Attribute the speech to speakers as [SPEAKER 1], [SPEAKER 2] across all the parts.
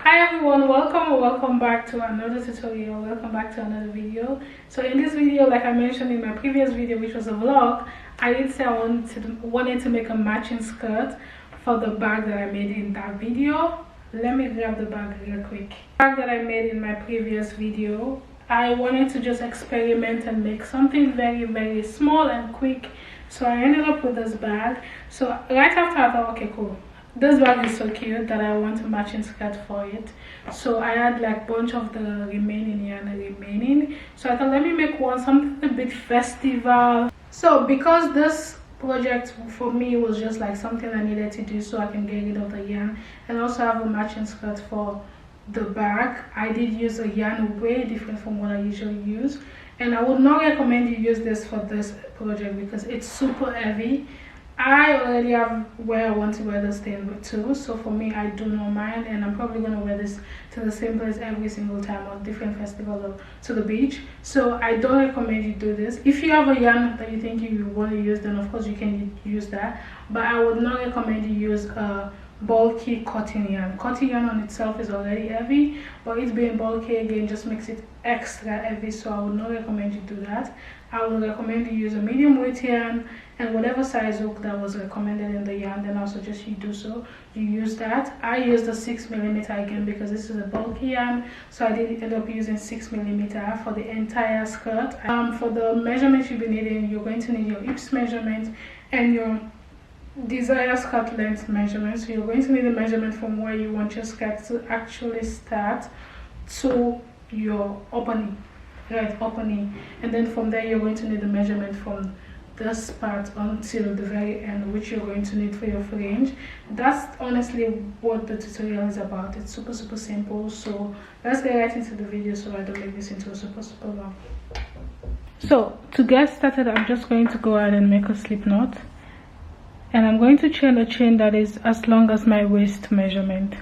[SPEAKER 1] Hi everyone, welcome or welcome back to another tutorial. Welcome back to another video. So in this video, like I mentioned in my previous video, which was a vlog, I did say I wanted to make a matching skirt for the bag that I made in that video. Let me grab the bag real quick. The bag that I made in my previous video, I wanted to just experiment and make something very small and quick. So I ended up with this bag. So right after I thought, okay, cool, this bag is so cute that I want a matching skirt for it. So I had like bunch of the remaining yarn. So I thought, let me make one something a bit festival. So because this project for me was just like something I needed to do so I can get rid of the yarn and also have a matching skirt for the bag, I did use a yarn way different from what I usually use, and I would not recommend you use this for this project because it's super heavy. I already have where I want to wear this thing too, so for me I do not mind, and I'm probably going to wear this to the same place every single time on different festivals or to the beach. So I don't recommend you do this. If you have a yarn that you think you want to use, then of course you can use that, but I would not recommend you use a bulky cotton yarn. Cotton yarn on itself is already heavy, but it's being bulky again just makes it extra heavy, so I would not recommend you do that. I would recommend you use a medium weight yarn, and whatever size hook that was recommended in the yarn, then I'll suggest you do so. You use that. I used the 6mm again because this is a bulky yarn, so I did end up using 6mm for the entire skirt. For the measurements you'll be needing, you're going to need your hips measurement and your desired skirt length measurement. So you're going to need a measurement from where you want your skirt to actually start to your opening, right, opening, and then from there you're going to need a measurement from this part until the very end, which you're going to need for your fringe. That's honestly what the tutorial is about. It's super simple. So let's get right into the video so I don't make this into a super long. So to get started, I'm just going to go ahead and make a slip knot, and I'm going to chain a chain that is as long as my waist measurement.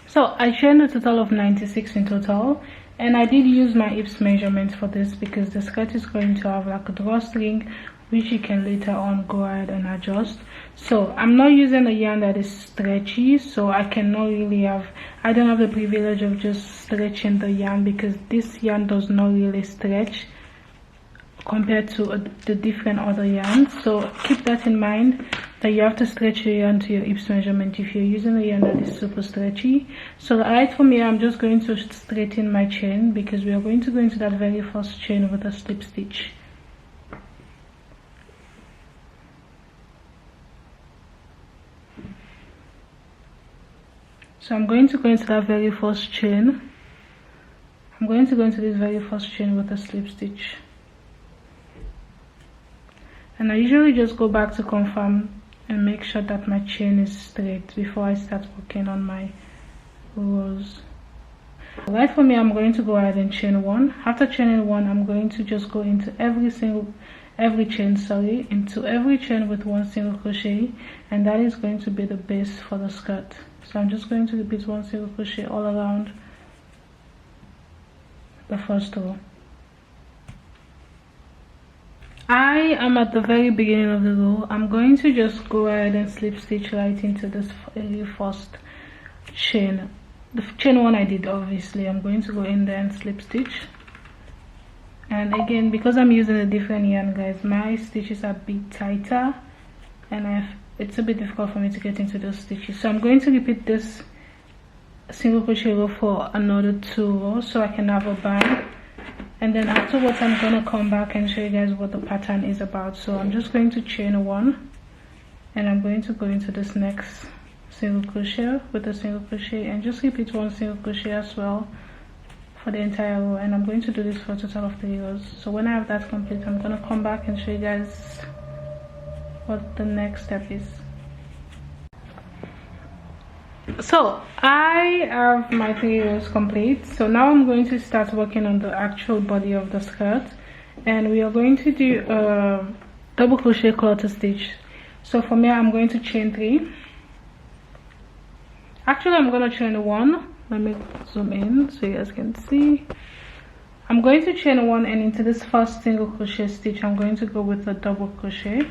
[SPEAKER 1] So I chained a total of 96 in total, and I did use my hips measurement for this because the skirt is going to have like a drawstring, which you can later on go ahead and adjust. So I'm not using a yarn that is stretchy, so I don't have the privilege of just stretching the yarn because this yarn does not really stretch compared to the different other yarns. So keep that in mind, that you have to stretch your yarn to your hips measurement if you're using a yarn that is super stretchy. So right from here, I'm just going to straighten my chain because we are going to go into that very first chain with a slip stitch. So I'm going to go into that very first chain. I'm going to go into this very first chain with a slip stitch. And I usually just go back to confirm and make sure that my chain is straight before I start working on my rows. Right for me, I'm going to go ahead and chain one. After chaining one, I'm going to just go into every chain with one single crochet, and that is going to be the base for the skirt. So I'm just going to repeat one single crochet all around the first row. I am at the very beginning of the row. I'm going to just go ahead and slip stitch right into this very first chain. The chain one I did, obviously. I'm going to go in there and slip stitch. And again, because I'm using a different yarn, guys, my stitches are a bit tighter, and it's a bit difficult for me to get into those stitches. So I'm going to repeat this single crochet row for another 2 rows so I can have a band. And then afterwards, I'm going to come back and show you guys what the pattern is about. So I'm just going to chain one, and I'm going to go into this next single crochet with a single crochet, and just repeat one single crochet as well for the entire row. And I'm going to do this for a total of 3 rows. So when I have that complete, I'm going to come back and show you guys what the next step is. So I have my 3 rows complete. So now I'm going to start working on the actual body of the skirt, and we are going to do a double crochet quarter stitch. So from here, I'm going to chain 3. Actually, I'm going to chain 1. Let me zoom in so you guys can see. I'm going to chain 1, and into this first single crochet stitch I'm going to go with a double crochet.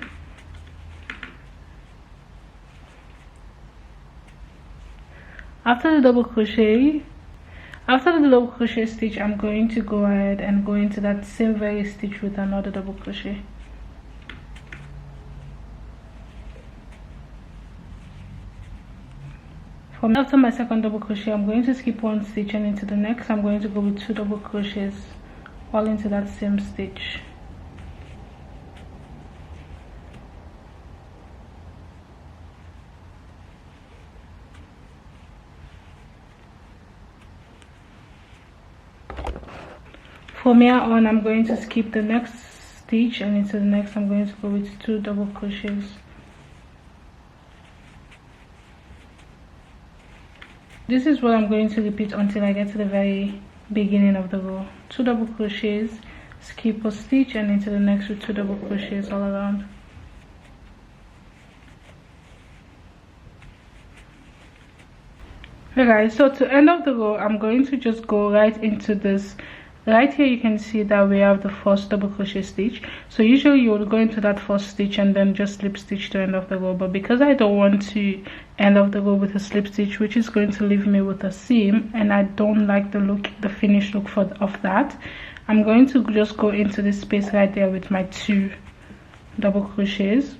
[SPEAKER 1] After the double crochet stitch, I'm going to go ahead and go into that same very stitch with another double crochet. After my second double crochet, I'm going to skip one stitch, and into the next I'm going to go with 2 double crochets all into that same stitch. From here on, I'm going to skip the next stitch, and into the next I'm going to go with 2 double crochets. This is what I'm going to repeat until I get to the very beginning of the row. 2 double crochets, skip a stitch, and into the next with 2 double crochets all around. Okay guys, so to end of the row, I'm going to just go right into this. Right here you can see that we have the first double crochet stitch. So usually you would go into that first stitch and then just slip stitch to end of the row, but because I don't want to end of the row with a slip stitch, which is going to leave me with a seam, and I don't like the finished look of that, I'm going to just go into this space right there with my 2 double crochets.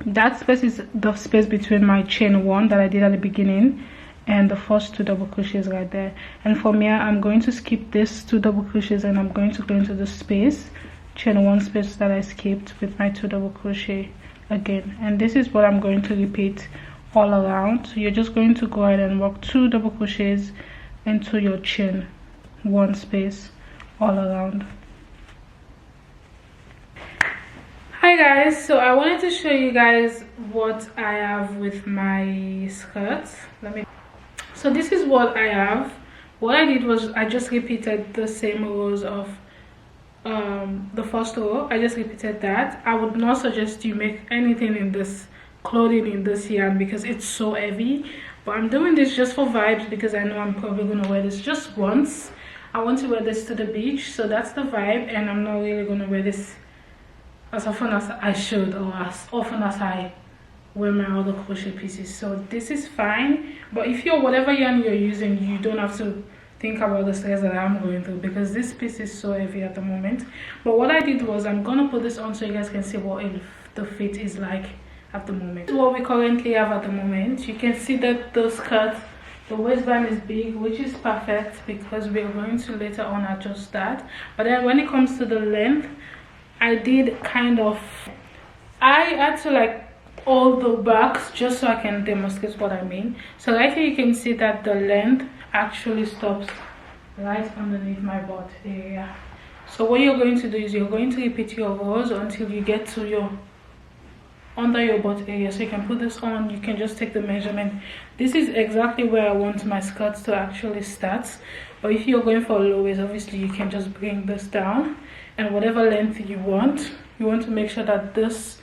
[SPEAKER 1] That space is the space between my chain 1 that I did at the beginning and the first 2 double crochets right there. And from here I'm going to skip this 2 double crochets, and I'm going to go into the space, chain 1 space that I skipped, with my 2 double crochet again. And this is what I'm going to repeat all around. So you're just going to go ahead and work 2 double crochets into your chain 1 space all around. Hi guys, so I wanted to show you guys what I have with my skirts. So this is what I have. What I did was I just repeated the same rows of the first row. I just repeated that. I would not suggest you make anything in this clothing in this yarn because it's so heavy, but I'm doing this just for vibes because I know I'm probably going to wear this just once. I want to wear this to the beach, so that's the vibe, and I'm not really going to wear this as often as I should, or as often as I wear my other crochet pieces. So this is fine, but if you're whatever yarn you're using, you don't have to think about the stress that I'm going through because this piece is so heavy at the moment. But what I did was I'm gonna put this on so you guys can see what the fit is like at the moment. This is what we currently have at the moment. You can see that the skirt, the waistband is big, which is perfect because we're going to later on adjust that. But then when it comes to the length, I had to like all the backs just so I can demonstrate what I mean. So right here you can see that the length actually stops right underneath my butt area. So what you're going to do is you're going to repeat your rows until you get to your under your butt area. So you can put this on, you can just take the measurement. This is exactly where I want my skirts to actually start, but if you're going for a low waist, obviously you can just bring this down, and whatever length you want to make sure that this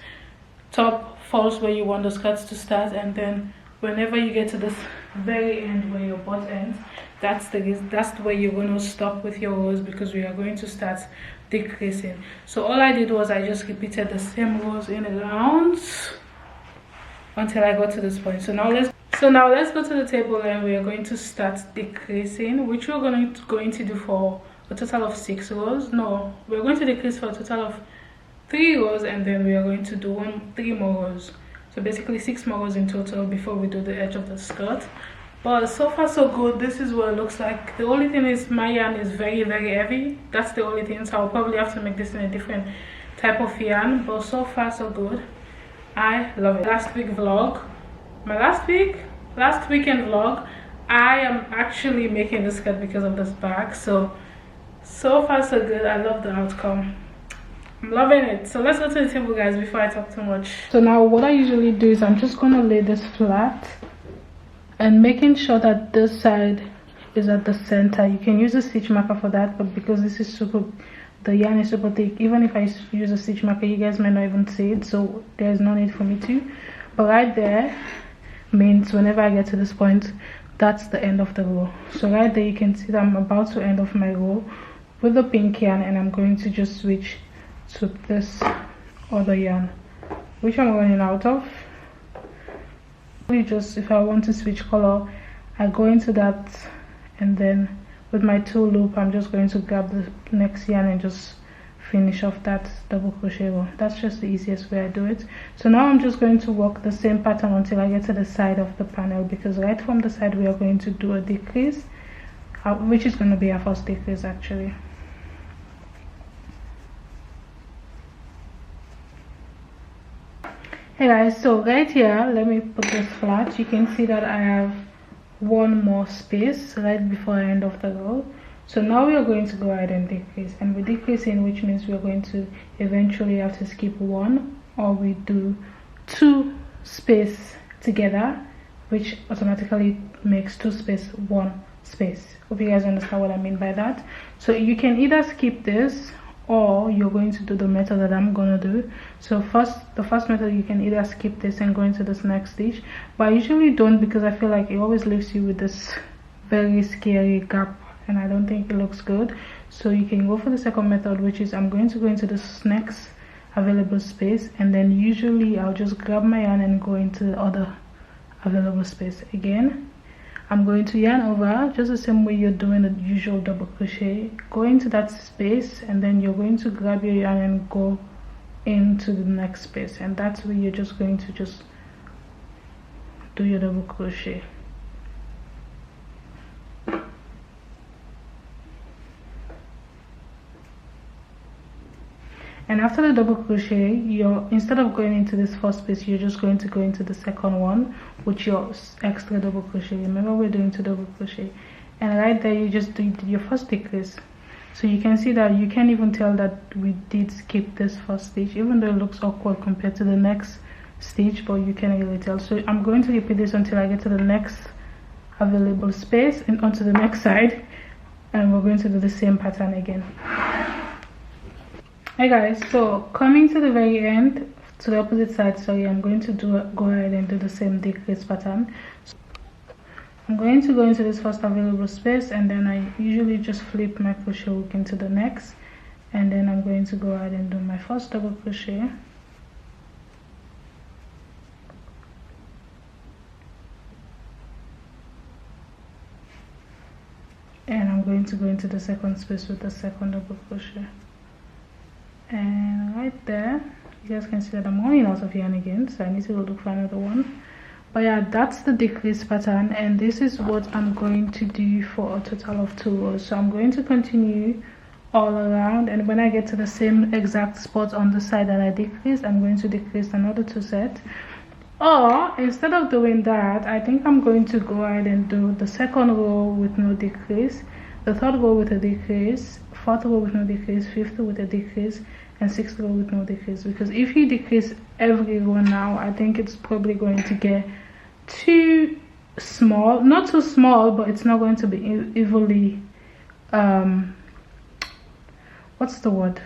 [SPEAKER 1] top falls where you want the skirts to start, and then whenever you get to this very end where your butt ends, that's the way you're going to stop with your rows, because we are going to start decreasing. So all I did was I just repeated the same rows in rounds until I got to this point. So now let's go to the table, and we are going to start decreasing, which we're going to do for a total of 6 rows. No, we're going to decrease for a total of 3 rows, and then we are going to do 3 more rows. So basically 6 more rows in total before we do the edge of the skirt. But so far so good. This is what it looks like. The only thing is my yarn is very heavy. That's the only thing, so I'll probably have to make this in a different type of yarn, but so far so good. I love it. Last weekend vlog, I am actually making this skirt because of this bag. So far so good. I love the outcome. I'm loving it. So let's go to the table, guys, before I talk too much. So now what I usually do is I'm just gonna lay this flat and making sure that this side is at the center. You can use a stitch marker for that, but because this is the yarn is super thick, even if I use a stitch marker, you guys may not even see it, so there's no need for me to. But right there means whenever I get to this point, that's the end of the row. So right there you can see that I'm about to end off my row with the pink yarn, and I'm going to just switch to this other yarn, which I'm running out of. Just if I want to switch color, I go into that, and then with my two loop I'm just going to grab the next yarn and just finish off that double crochet row. That's just the easiest way I do it. So now I'm just going to work the same pattern until I get to the side of the panel, because right from the side we are going to do a decrease, which is going to be our first decrease actually. Hey guys, so right here, let me put this flat. You can see that I have one more space right before I end off the row. So now we are going to go ahead and decrease, and we're decreasing, which means we're going to eventually have to skip one, or we do two space together, which automatically makes two space one space. Hope you guys understand what I mean by that. So you can either skip this, or you're going to do the method that I'm gonna do. So the first method, you can either skip this and go into this next stitch, but I usually don't, because I feel like it always leaves you with this very scary gap, and I don't think it looks good. So you can go for the second method, which is I'm going to go into this next available space, and then usually I'll just grab my yarn and go into the other available space again. I'm going to yarn over just the same way you're doing the usual double crochet. Go into that space, and then you're going to grab your yarn and go into the next space, and that's where you're just going to just do your double crochet. And after the double crochet, you're, instead of going into this first space, you're just going to go into the second one with your extra double crochet. Remember, we're doing two double crochet, and right there you just do your first decrease. So you can see that you can't even tell that we did skip this first stitch, even though it looks awkward compared to the next stitch, but you can't really tell. So I'm going to repeat this until I get to the next available space and onto the next side, and we're going to do the same pattern again. Hey guys, so coming to the very end, to the opposite side, sorry, I'm going to go ahead and do the same decrease pattern. So I'm going to go into this first available space, and then I usually just flip my crochet hook into the next, and then I'm going to go ahead and do my first double crochet, and I'm going to go into the second space with the second double crochet. And right there, you guys can see that I'm running out of yarn again, so I need to go look for another one. But yeah, that's the decrease pattern, and this is what I'm going to do for a total of 2 rows. So I'm going to continue all around, and when I get to the same exact spot on the side that I decreased, I'm going to decrease another 2 sets. Or instead of doing that, I think I'm going to go ahead and do the second row with no decrease, the third row with a decrease, fourth row with no decrease, fifth row with a decrease, and sixth row with no decrease. Because if you decrease every row now, I think it's probably going to get too small. Not too small, but it's not going to be evenly what's the word,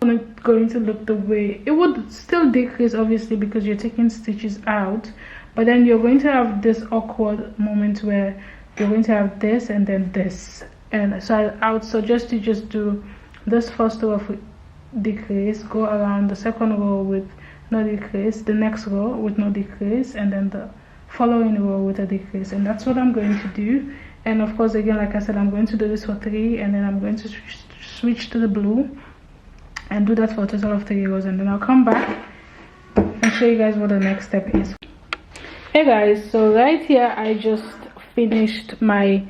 [SPEAKER 1] going to look the way it would. Still decrease obviously because you're taking stitches out, but then you're going to have this awkward moment where you're going to have this and then this. And so I would suggest you just do this first row of decrease, go around the second row with no decrease, the next row with no decrease, and then the following row with a decrease. And that's what I'm going to do. And of course, again, like I said, I'm going to do this for 3, and then I'm going to switch to the blue and do that for a total of 3 rows, and then I'll come back and show you guys what the next step is. Hey guys, so right here I just finished my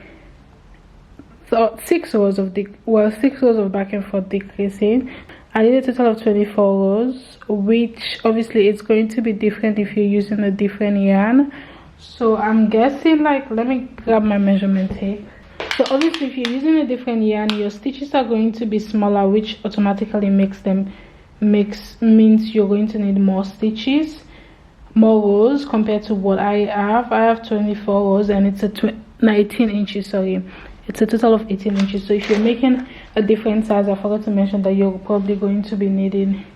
[SPEAKER 1] 6 rows of 6 rows of back and forth decreasing. I did a total of 24 rows, which obviously it's going to be different if you're using a different yarn. So I'm guessing, like, let me grab my measurement tape. So obviously if you're using a different yarn, your stitches are going to be smaller, which automatically means you're going to need more stitches, more rows compared to what I have 24 rows, and it's a 19 inches, sorry. It's a total of 18 inches. So if you're making a different size, I forgot to mention that you're probably going to be needing,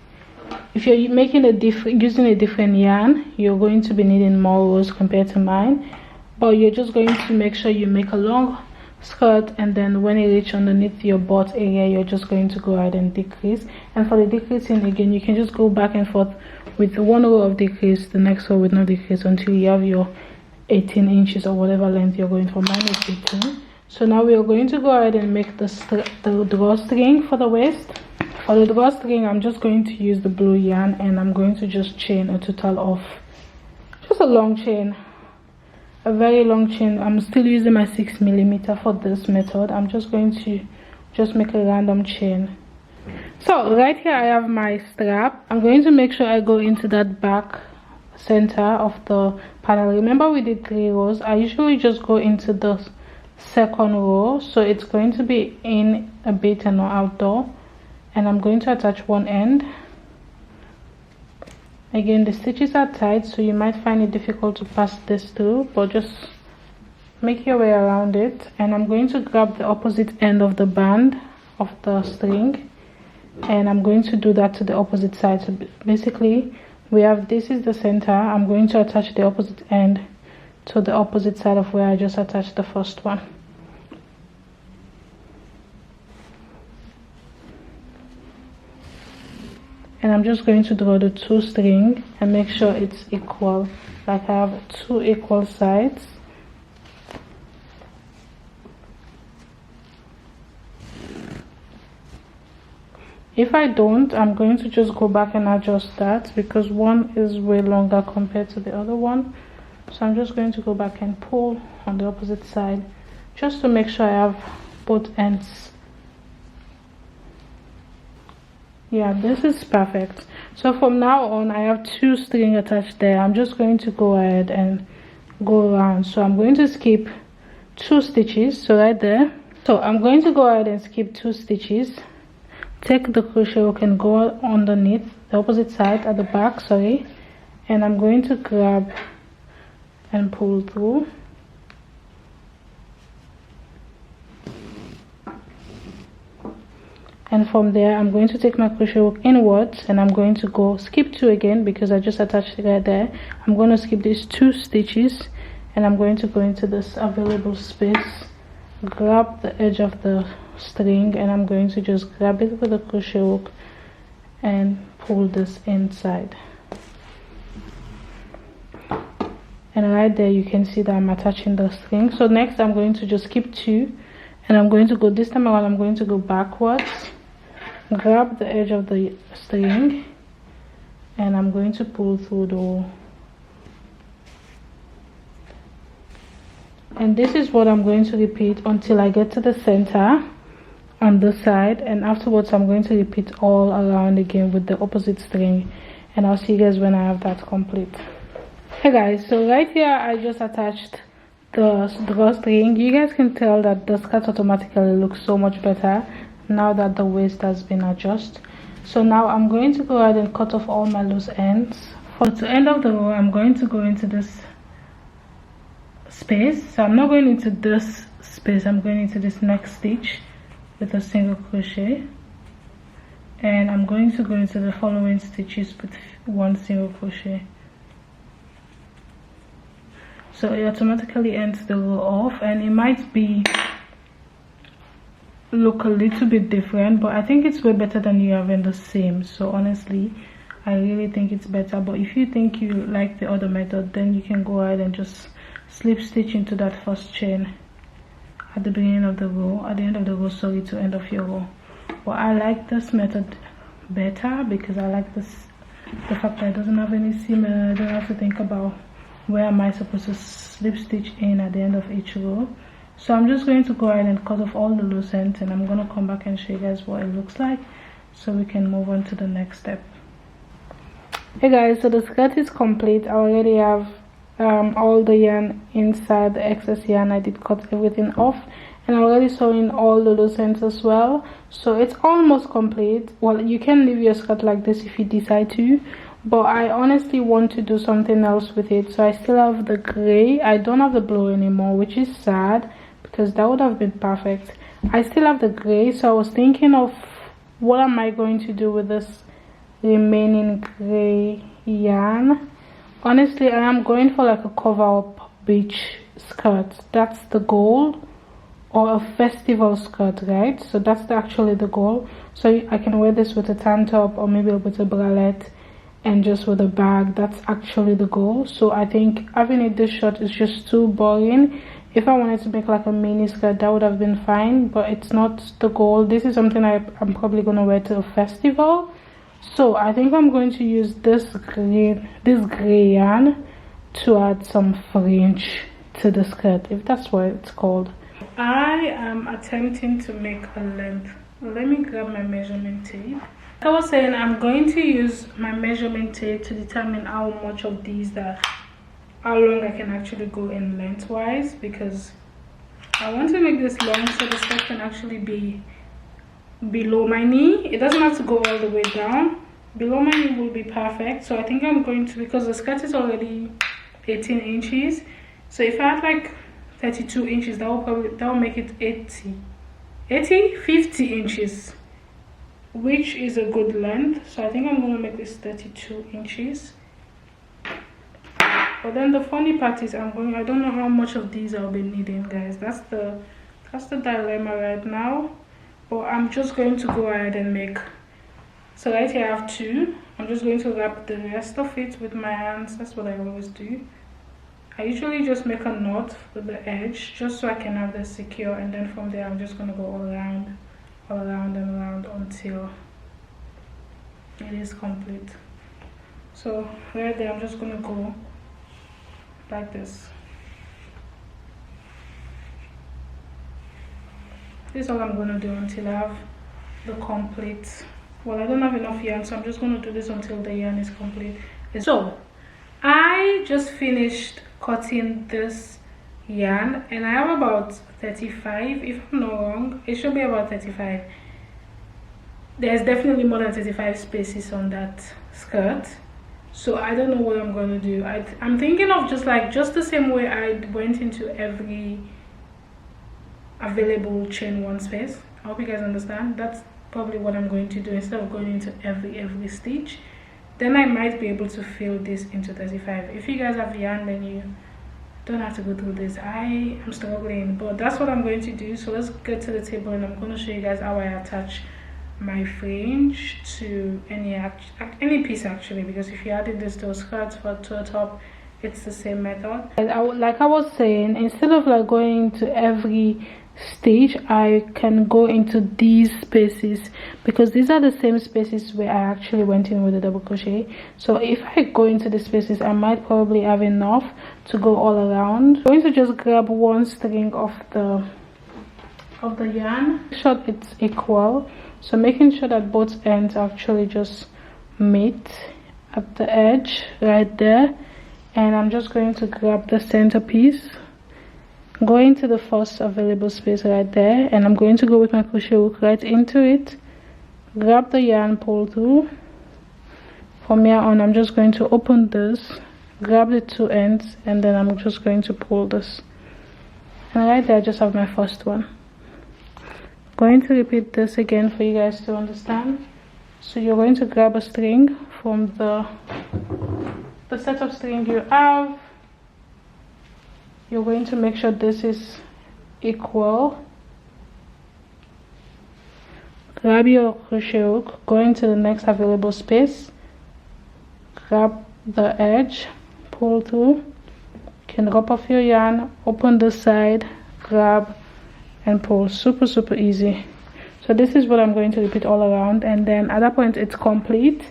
[SPEAKER 1] if you're making using a different yarn, you're going to be needing more rows compared to mine. But you're just going to make sure you make a long skirt, and then when it reaches underneath your butt area, you're just going to go ahead and decrease. And for the decreasing, again, you can just go back and forth with one row of decrease, the next row with no decrease, until you have your 18 inches or whatever length you're going for. Mine is 18. So now we are going to go ahead and make the drawstring for the waist. For the drawstring, I'm just going to use the blue yarn, and I'm going to just chain a total of just a long chain, a very long chain. I'm still using my 6mm for this method. I'm just going to just make a random chain. So right here I have my strap. I'm going to make sure I go into that back center of the panel. Remember we did 3 rows. I usually just go into the second row, so it's going to be in a bit and not outdoor. And I'm going to attach one end. Again, the stitches are tight, so you might find it difficult to pass this through, but just make your way around it. And I'm going to grab the opposite end of the band of the string, and I'm going to do that to the opposite side. So basically we have, this is the center. I'm going to attach the opposite end to the opposite side of where I just attached the first one. And I'm just going to draw the 2 string and make sure it's equal, like I have 2 equal sides. If I don't, I'm going to just go back and adjust that, because one is way longer compared to the other one. So I'm just going to go back and pull on the opposite side just to make sure I have both ends. Yeah, this is perfect. So from now on, I have 2 string attached there. I'm just going to go ahead and go around. So I'm going to skip 2 stitches, so right there. So I'm going to go ahead and skip 2 stitches, take the crochet hook and go underneath the opposite side at the back, sorry, and I'm going to grab and pull through. And from there, I'm going to take my crochet hook inwards, and I'm going to go skip 2 again because I just attached it right there. I'm going to skip these 2 stitches, and I'm going to go into this available space, grab the edge of the string, and I'm going to just grab it with a crochet hook and pull this inside. And right there you can see that I'm attaching the string. So next I'm going to just skip 2, and I'm going to go, this time around I'm going to go backwards, grab the edge of the string, and I'm going to pull through the hole. And this is what I'm going to repeat until I get to the center on this side, and afterwards I'm going to repeat all around again with the opposite string, and I'll see you guys when I have that complete. Hey guys, so right here I just attached the drawstring. You guys can tell that the skirt automatically looks so much better now that the waist has been adjusted. So now I'm going to go ahead and cut off all my loose ends. For the end of the row, I'm going to go into this space. So I'm not going into this space, I'm going into this next stitch with a single crochet, and I'm going to go into the following stitches with 1 single crochet. So it automatically ends the row off, and it might look a little bit different, but I think it's way better than you having the same. So honestly, I really think it's better. But if you think you like the other method, then you can go ahead and just slip stitch into that first chain at the beginning of the row, at the end of the row, sorry, to end of your row. But I like this method better because I like the fact that it doesn't have any seam, and I don't have to think about where am I supposed to slip stitch in at the end of each row. So I'm just going to go ahead and cut off all the loose ends, and I'm going to come back and show you guys what it looks like so we can move on to the next step. Hey guys, so the skirt is complete. I already have all the yarn inside, the excess yarn. I did cut everything off, and I'm already sewing all the loose ends as well. So it's almost complete. Well, you can leave your skirt like this if you decide to, but I honestly want to do something else with it. So I still have the gray. I don't have the blue anymore, which is sad because that would have been perfect. I still have the gray, so I was thinking of what am I going to do with this remaining gray yarn. Honestly, I am going for like a cover up beach skirt. That's the goal, or a festival skirt, right? So that's actually the goal. So I can wear this with a tank top or maybe with a bralette and just with a bag. That's actually the goal. So I think having it this short is just too boring. If I wanted to make like a mini skirt, that would have been fine, but it's not the goal. This is something I'm probably gonna wear to a festival. So I think I'm going to use this gray yarn to add some fringe to the skirt, if that's what it's called. I am attempting to make a length. Let me grab my measurement tape. Like I was saying, I'm going to use my measurement tape to determine how much of these how long I can actually go in lengthwise, because I want to make this long so the skirt can actually be below my knee. It doesn't have to go all the way down. Below my knee will be perfect. So I think I'm going to, because the skirt is already 18 inches, so if I had like 32 inches, that will make it 50 inches, which is a good length. So I think I'm going to make this 32 inches. But then the funny part is I don't know how much of these I'll be needing, guys. That's the dilemma right now. But I'm just going to go ahead and make. So right here I have 2. I'm just going to wrap the rest of it with my hands. That's what I always do. I usually just make a knot with the edge just so I can have this secure, and then from there I'm just going to go all around and around until it is complete. So right there I'm just going to go like this. This is all I'm going to do until I have the complete. Well, I don't have enough yarn, so I'm just going to do this until the yarn is complete. So I just finished cutting this yarn and I have about 35, if I'm not wrong. It should be about 35. There's definitely more than 35 spaces on that skirt. So I don't know what I'm going to do. I'm thinking of just the same way I went into every available chain one space. I hope you guys understand. That's probably what I'm going to do instead of going into every stitch. Then I might be able to fill this into 35. If you guys have yarn, then you don't have to go through this. I am struggling, but that's what I'm going to do. So let's get to the table and I'm going to show you guys how I attach my fringe to any piece actually, because if you're adding this to a skirt or to a top, it's the same method. And like I was saying, instead of like going to every stitch, I can go into these spaces because these are the same spaces where I actually went in with the double crochet. So if I go into the spaces, I might probably have enough to go all around. I'm going to just grab one string of the yarn. Make sure it's equal, so making sure that both ends actually just meet at the edge right there. And I'm just going to grab the center piece, go into the first available space right there, and I'm going to go with my crochet hook right into it, grab the yarn, pull through. From here on, I'm just going to open this, grab the 2 ends, and then I'm just going to pull this. And right there I just have my first one. Going to repeat this again for you guys to understand. So you're going to grab a string from the set of string you have. You're going to make sure this is equal. Grab your crochet hook, go into the next available space, grab the edge, pull through. You can rip off your yarn, open the side, grab and pull. Super easy. So this is what I'm going to repeat all around, and then at that point it's complete.